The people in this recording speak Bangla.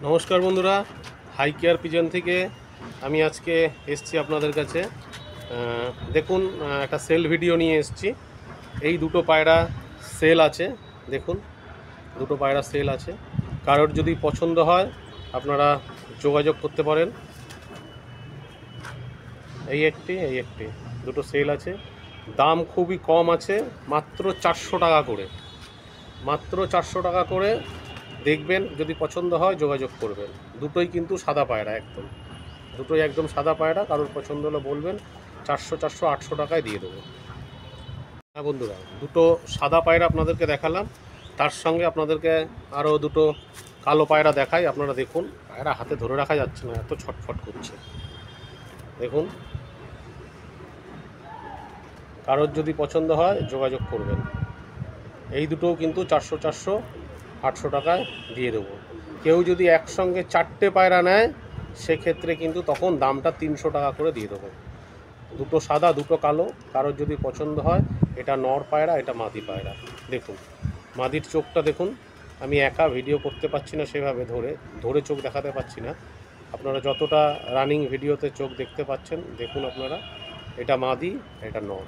নমস্কার বন্ধুরা, হাই কেয়ার পিজন থেকে আমি আজকে এসছি আপনাদের কাছে। দেখুন, একটা সেল ভিডিও নিয়ে এসছি। এই দুটো পায়রা সেল আছে। দেখুন, দুটো পায়রা সেল আছে। কারোর যদি পছন্দ হয় আপনারা যোগাযোগ করতে পারেন। এই একটি দুটো সেল আছে। দাম খুবই কম আছে, মাত্র 400 টাকা করে। মাত্র 400 টাকা করে। দেখবেন, যদি পছন্দ হয় যোগাযোগ করবেন। দুটোই কিন্তু সাদা পায়রা, দুটোই একদম সাদা পায়রা। কারোর পছন্দ হলে বলবেন, 400 800 টাকায় দিয়ে দেবো। হ্যাঁ বন্ধুরা, দুটো সাদা পায়রা আপনাদেরকে দেখালাম, তার সঙ্গে আপনাদেরকে আরও দুটো কালো পায়রা দেখাই। আপনারা দেখুন, পায়রা হাতে ধরে রাখা যাচ্ছে না, এত ছটফট করছে। দেখুন, কারোর যদি পছন্দ হয় যোগাযোগ করবেন। এই দুটোও কিন্তু 400 800 টাকায় দিয়ে দেবো। কেউ যদি একসঙ্গে 4টে পায়রা নেয় সেক্ষেত্রে কিন্তু তখন দামটা 300 টাকা করে দিয়ে দেবো। দুটো সাদা, দুটো কালো। কারোর যদি পছন্দ হয়, এটা নর পায়রা, এটা মাদি পায়রা। দেখুন মাদির চোখটা দেখুন। আমি একা ভিডিও করতে পারছি না, সেভাবে ধরে ধরে চোখ দেখাতে পারছি না। আপনারা যতটা রানিং ভিডিওতে চোখ দেখতে পাচ্ছেন দেখুন আপনারা। এটা মাদি, এটা নর।